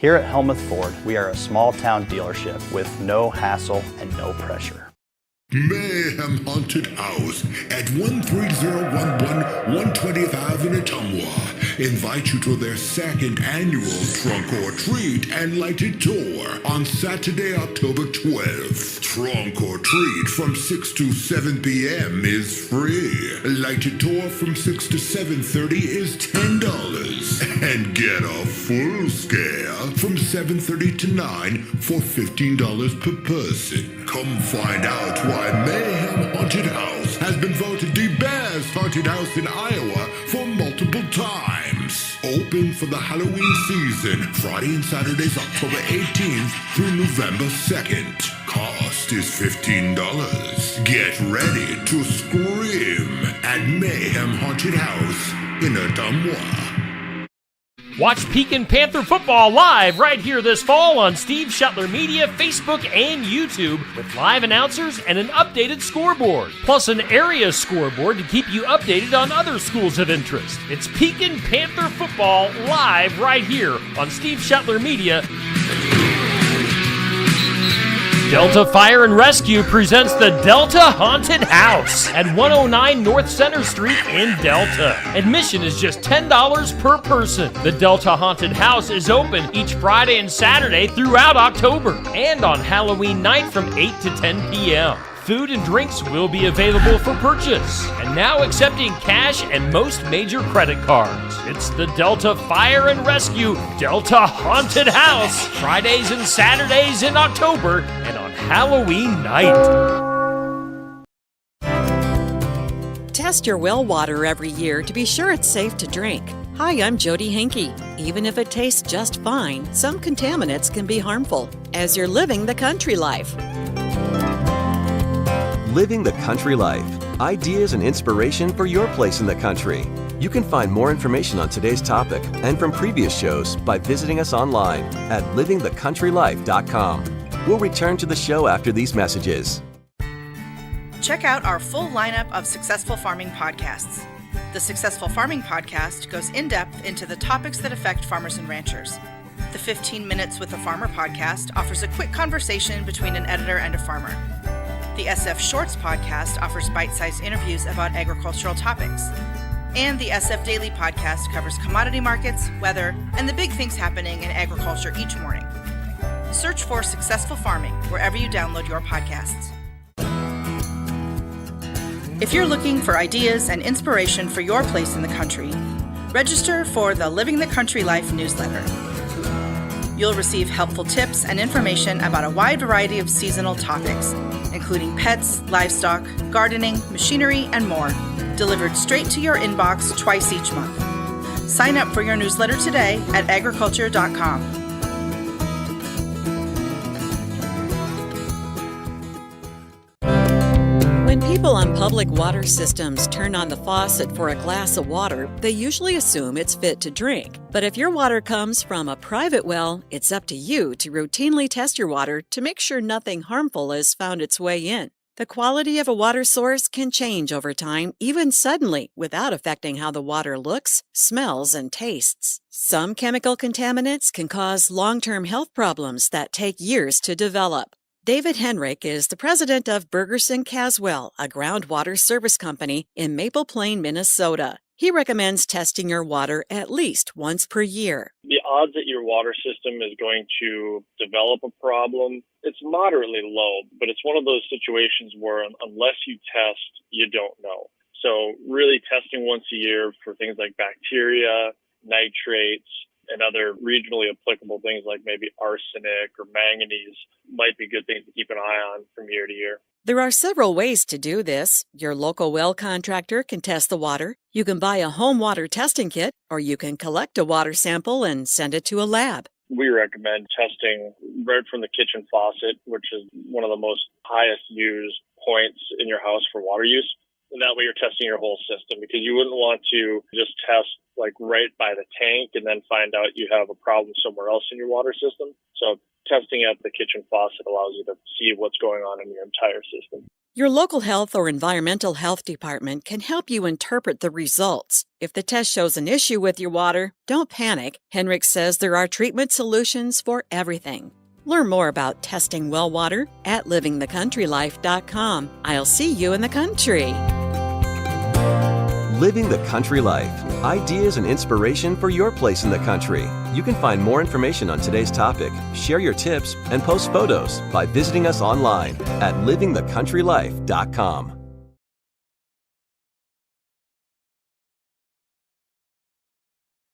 Here at Helmuth Ford, we are a small-town dealership with no hassle and no pressure. Mayhem Haunted House at 13011 120th Ave in Ottumwa invite you to their second annual Trunk or Treat and Lighted Tour on Saturday, October 12th. Trunk or Treat from 6 to 7 p.m. is free. Lighted Tour from 6 to 7:30 is $10. And get a full scale from 7:30 to 9 for $15 per person. Come find out why Mayhem Haunted House has been voted the best haunted house in Iowa for multiple times. Open for the Halloween season, Friday and Saturdays, October 18th through November 2nd. Cost is $15. Get ready to scream at Mayhem Haunted House in Ottumwa. Watch Pekin Panther football live right here this fall on Steve Shetler Media, Facebook, and YouTube with live announcers and an updated scoreboard, plus an area scoreboard to keep you updated on other schools of interest. It's Pekin Panther football live right here on Steve Shetler Media. Delta Fire and Rescue presents the Delta Haunted House at 109 North Center Street in Delta. Admission is just $10 per person. The Delta Haunted House is open each Friday and Saturday throughout October and on Halloween night from 8 to 10 p.m. Food and drinks will be available for purchase, and now accepting cash and most major credit cards. It's the Delta Fire and Rescue Delta Haunted House, Fridays and Saturdays in October and on Halloween night. Test your well water every year to be sure it's safe to drink. Hi, I'm Jody Henke. Even if it tastes just fine, some contaminants can be harmful as you're living the country life. Living the Country Life. Ideas and inspiration for your place in the country. You can find more information on today's topic and from previous shows by visiting us online at livingthecountrylife.com. We'll return to the show after these messages. Check out our full lineup of Successful Farming podcasts. The Successful Farming podcast goes in-depth into the topics that affect farmers and ranchers. The 15 Minutes with a Farmer podcast offers a quick conversation between an editor and a farmer. The SF Shorts podcast offers bite-sized interviews about agricultural topics. And the SF Daily podcast covers commodity markets, weather, and the big things happening in agriculture each morning. Search for Successful Farming wherever you download your podcasts. If you're looking for ideas and inspiration for your place in the country, register for the Living the Country Life newsletter. You'll receive helpful tips and information about a wide variety of seasonal topics, including pets, livestock, gardening, machinery, and more, delivered straight to your inbox twice each month. Sign up for your newsletter today at agriculture.com. When people on public water systems turn on the faucet for a glass of water, they usually assume it's fit to drink. But if your water comes from a private well, it's up to you to routinely test your water to make sure nothing harmful has found its way in. The quality of a water source can change over time, even suddenly, without affecting how the water looks, smells, and tastes. Some chemical contaminants can cause long-term health problems that take years to develop. David Henrich is the president of Bergerson Caswell, a groundwater service company in Maple Plain, Minnesota. He recommends testing your water at least once per year. The odds that your water system is going to develop a problem, it's moderately low, but it's one of those situations where unless you test, you don't know. So really testing once a year for things like bacteria, nitrates, and other regionally applicable things like maybe arsenic or manganese might be good things to keep an eye on from year to year. There are several ways to do this. Your local well contractor can test the water. You can buy a home water testing kit, or you can collect a water sample and send it to a lab. We recommend testing right from the kitchen faucet, which is one of the most highest used points in your house for water use. And that way you're testing your whole system, because you wouldn't want to just test like right by the tank and then find out you have a problem somewhere else in your water system. So testing at the kitchen faucet allows you to see what's going on in your entire system. Your local health or environmental health department can help you interpret the results. If the test shows an issue with your water, don't panic. Henrik says there are treatment solutions for everything. Learn more about testing well water at livingthecountrylife.com. I'll see you in the country. Living the Country Life. Ideas and inspiration for your place in the country. You can find more information on today's topic, share your tips, and post photos by visiting us online at livingthecountrylife.com.